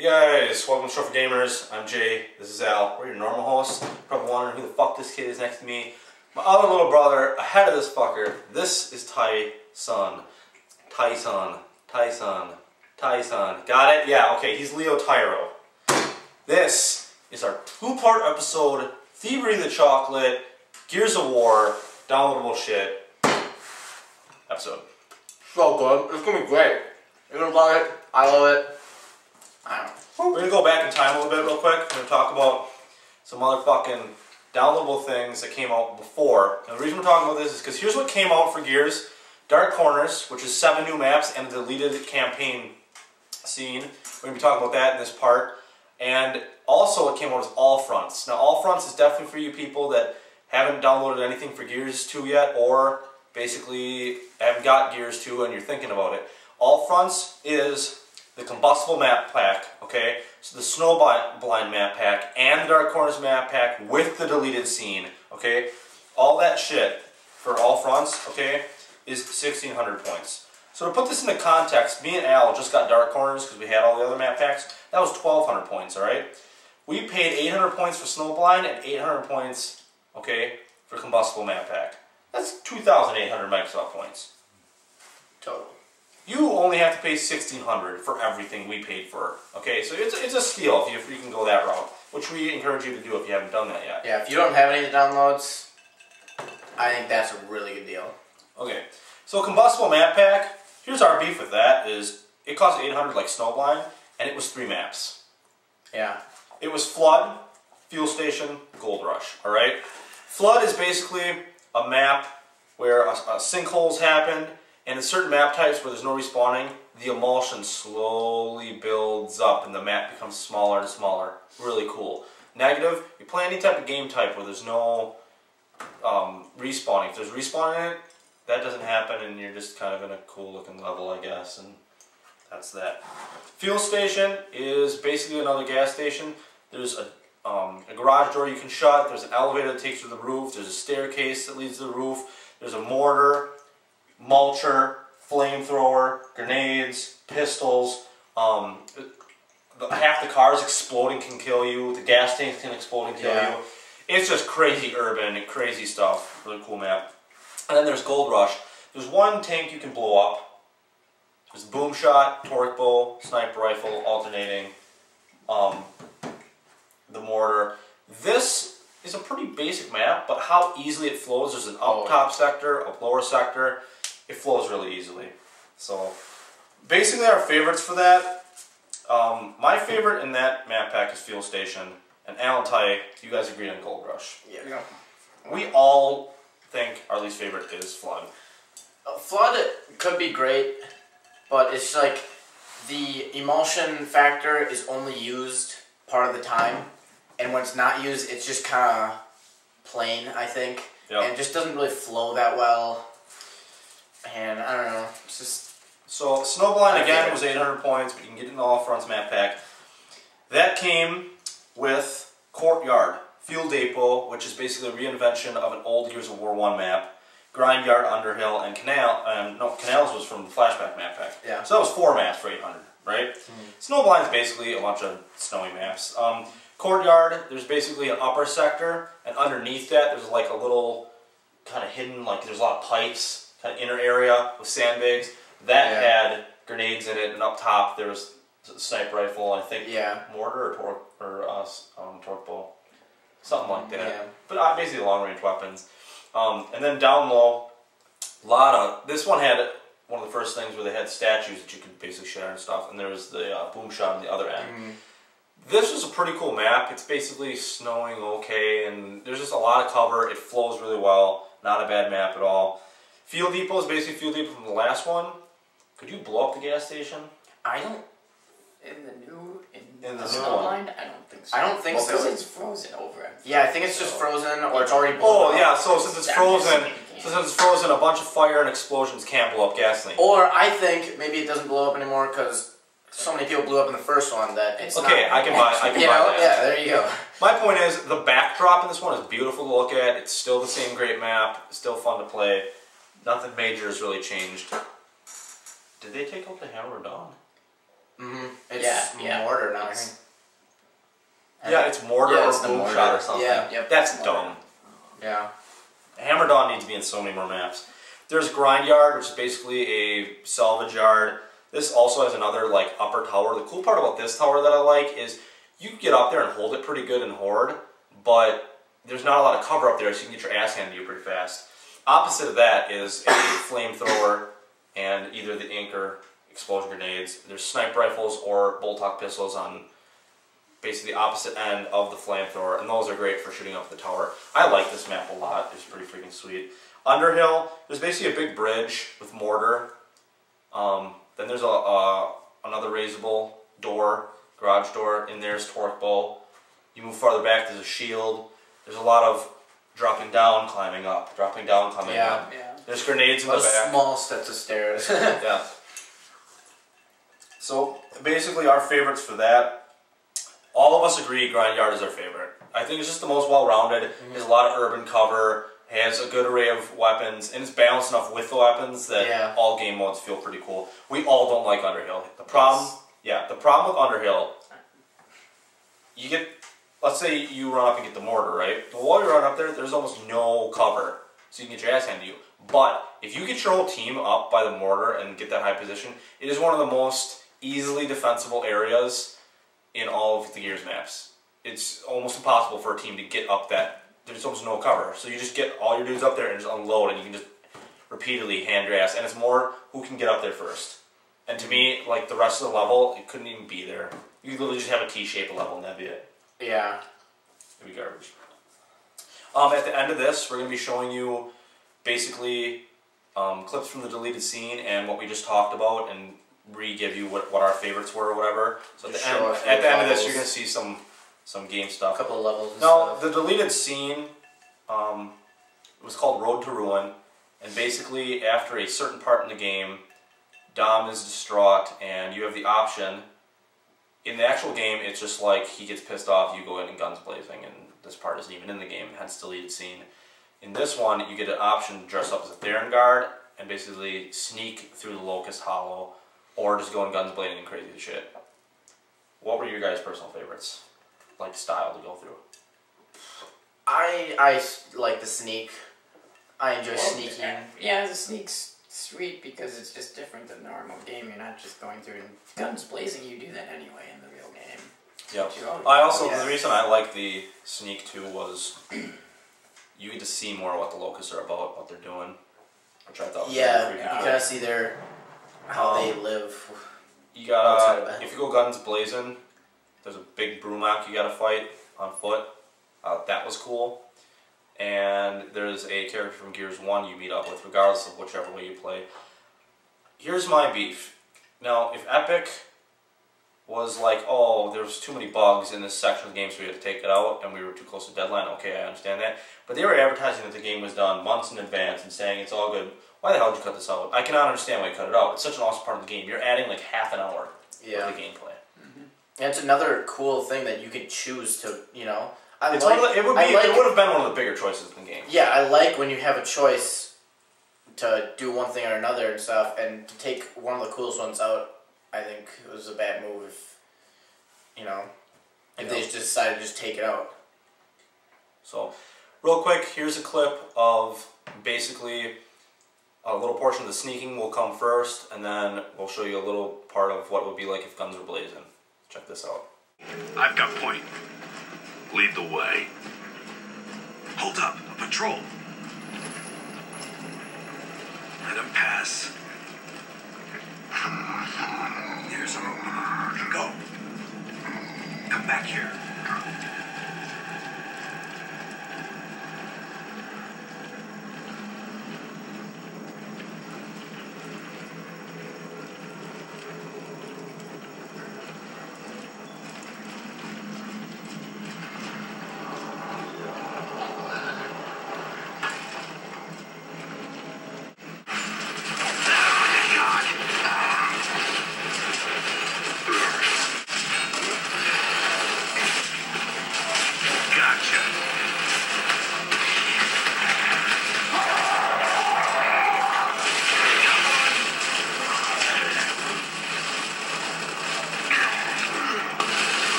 Hey guys, welcome to Show for Gamers. I'm Jay, this is Al. We're your normal hosts. Probably wondering who the fuck this kid is next to me. My other little brother, ahead of this fucker, this is Tyson. Got it? Yeah, okay, he's Leo Tyro. This is our two-part episode, Thievery the Chocolate, Gears of War, downloadable shit episode. So good. It's gonna be great. You're gonna love it. I love it. I don't know. We're gonna go back in time a little bit real quick. We're gonna talk about some motherfucking downloadable things that came out before. And the reason we're talking about this is because here's what came out for Gears. Dark Corners, which is 7 new maps and a deleted campaign scene. We're gonna be talking about that in this part. And also what came out is All Fronts. Now All Fronts is definitely for you people that haven't downloaded anything for Gears 2 yet, or basically haven't got Gears 2 and you're thinking about it. All Fronts is the combustible map pack, okay? So the Snowblind map pack and the Dark Corners map pack with the deleted scene, okay? All that shit for All Fronts, okay, is 1,600 points. So to put this into context, me and Al just got Dark Corners because we had all the other map packs. That was 1,200 points, alright? We paid 800 points for Snowblind and 800 points, okay, for combustible map pack. That's 2,800 Microsoft points. Total. You only have to pay 1,600 for everything we paid for. Okay, so it's a steal if you can go that route, which we encourage you to do if you haven't done that yet. Yeah, if you don't have any of the downloads, I think that's a really good deal. Okay, so combustible map pack. Here's our beef with that: is it cost 800 like Snowblind, and it was 3 maps. Yeah. It was Flood, Fuel Station, Gold Rush. All right. Flood is basically a map where sinkholes happen. And in certain map types where there's no respawning, the emulsion slowly builds up and the map becomes smaller and smaller. Really cool. Negative, you play any type of game type where there's no respawning. If there's respawning in it, that doesn't happen and you're just kind of in a cool looking level, I guess. And that's that. Fuel station is basically another gas station. There's a garage door you can shut. There's an elevator that takes you to the roof. There's a staircase that leads to the roof. There's a mortar, mulcher, flamethrower, grenades, pistols. Half the cars exploding can kill you. The gas tanks can explode and kill you. It's just crazy urban and crazy stuff. Really cool map. And then there's Gold Rush. There's one tank you can blow up. There's boom shot, torque bow, sniper rifle, alternating, the mortar. This is a pretty basic map, but how easily it flows. There's an up top sector, a lower sector. It flows really easily. So basically our favorites for that, my favorite in that map pack is Fuel Station, and Al and Ty, you guys agreed on Gold Rush. Yeah. We all think our least favorite is Flood. Flood could be great, but it's like the emulsion factor is only used part of the time, and when it's not used, it's just kind of plain, I think. Yep. And it just doesn't really flow that well. And I don't know, it's just... So Snowblind again was 800 points, but you can get it in the All Fronts map pack. That came with Courtyard, Fuel Depot, which is basically a reinvention of an old Gears of War 1 map. Grindyard, Underhill, and Canals was from the Flashback map pack. Yeah. So that was 4 maps for 800, right? Snowblind is basically a bunch of snowy maps. Courtyard, there's basically an upper sector, and underneath that there's like a little kind of hidden, like there's a lot of pipes. Kind of inner area with sandbags that had grenades in it, and up top there was a sniper rifle, I think mortar or torque bow, something like that. Yeah. But basically long range weapons. And then down low, this one had one of the first things where they had statues that you could basically share and stuff, and there was the boom shot on the other end. This was a pretty cool map. It's basically snowing okay, and there's just a lot of cover. It flows really well. Not a bad map at all. Fuel Depot is basically Fuel Depot from the last one. Could you blow up the gas station? I don't... In the Snowblind? I don't think so. I don't think so. Because it's frozen over. Yeah, I think it's just frozen, or it's already blown up. Yeah, so since it's frozen, a bunch of fire and explosions can't blow up gasoline. Or I think maybe it doesn't blow up anymore because so many people blew up in the first one that it's okay, not... I can buy that. Yeah, there you go. My point is, the backdrop in this one is beautiful to look at. It's still the same great map. It's still fun to play. Nothing major has really changed. Did they take out the Hammer of Dawn? It's mortar now, I think. Yeah, it's mortar or it's the boom mortar. shot or something. Yeah, yep, That's mortar. dumb. Yeah. Hammer Dawn needs to be in so many more maps. There's Grind Yard, which is basically a salvage yard. This also has another like upper tower. The cool part about this tower that I like is you can get up there and hold it pretty good in Horde, but there's not a lot of cover up there, so you can get your ass handed to you pretty fast. Opposite of that is a flamethrower and either the ink or explosion grenades. There's sniper rifles or bolt-hawk pistols on basically the opposite end of the flamethrower, and those are great for shooting up the tower. I like this map a lot. It's pretty freaking sweet. Underhill, there's basically a big bridge with mortar. Then there's another raisable door, garage door. In there's torque bow. You move farther back, there's a shield. There's a lot of dropping down, climbing up, dropping down, climbing up. Yeah. There's grenades in the Those back. small sets of stairs. Yeah. So basically our favorites for that, all of us agree Grind Yard is our favorite. I think it's just the most well-rounded. Has a lot of urban cover, has a good array of weapons, and it's balanced enough with the weapons that all game modes feel pretty cool. We all don't like Underhill. The problem, the problem with Underhill, you get, let's say you run up and get the mortar, right? But while you run up there, there's almost no cover, so you can get your ass handed to you. But if you get your whole team up by the mortar and get that high position, it is one of the most easily defensible areas in all of the Gears maps. It's almost impossible for a team to get up that. There's almost no cover. So you just get all your dudes up there and just unload, and you can just repeatedly hand your ass. And it's more who can get up there first. And to me, like the rest of the level, it couldn't even be there. You could literally just have a T-shaped level and that'd be it. Yeah. It'd be garbage. At the end of this, we're going to be showing you basically clips from the deleted scene and what we just talked about, and re-give you what our favorites were or whatever. So at the end of this, you're going to see some game stuff. A couple of levels and Now, stuff. the deleted scene was called Road to Ruin, and basically after a certain part in the game, Dom is distraught, and you have the option. In the actual game, it's just like he gets pissed off, you go in and guns blazing, and this part isn't even in the game, hence deleted scene. In this one, you get an option to dress up as a Theron guard and basically sneak through the Locust Hollow, or just go in guns blazing and crazy as shit. What were your guys' personal favorites? Like style to go through? I like the sneak. I enjoy sneaking. Yeah, the sneak's sweet because it's just different than normal game. You're not just going through and guns blazing. You do that anyway in the real game. Yep. I also, the reason I like the sneak too was you get to see more what the Locusts are about, what they're doing, which I thought was really freaking you cool. kind of see how they live. You gotta, if you go guns blazing, there's a big Brumak you gotta fight on foot. That was cool. And there's a character from Gears 1 you meet up with, regardless of whichever way you play. Here's my beef. Now, if Epic was like, oh, there's too many bugs in this section of the game, so we had to take it out, and we were too close to deadline, okay, I understand that. But they were advertising that the game was done months in advance and saying it's all good. Why the hell did you cut this out? I cannot understand why you cut it out. It's such an awesome part of the game. You're adding like half an hour of the gameplay. And it's another cool thing that you could choose to, you know. It would have been one of the bigger choices in the game. Yeah, I like when you have a choice to do one thing or another and stuff, and to take one of the coolest ones out, I think it was a bad move if, you know, if they just decided to just take it out. So, real quick, here's a clip of basically a little portion of the sneaking will come first, and then we'll show you a little part of what it would be like if guns were blazing. Check this out. I've got point. Lead the way. Hold up, a patrol. Let him pass. There's our opening. Go. Come back here.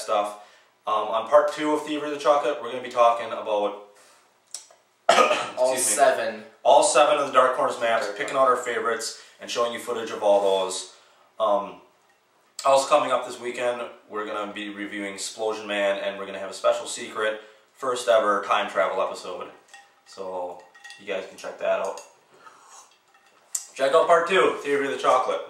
stuff. On part 2 of Thievery of the Chocolate, we're going to be talking about All 7. all 7 of the Dark Corners maps, picking out our favorites, and showing you footage of all those. Also coming up this weekend, we're going to be reviewing Splosion Man, and we're going to have a special secret, first ever time travel episode. So you guys can check that out. Check out part 2, Thievery of the Chocolate.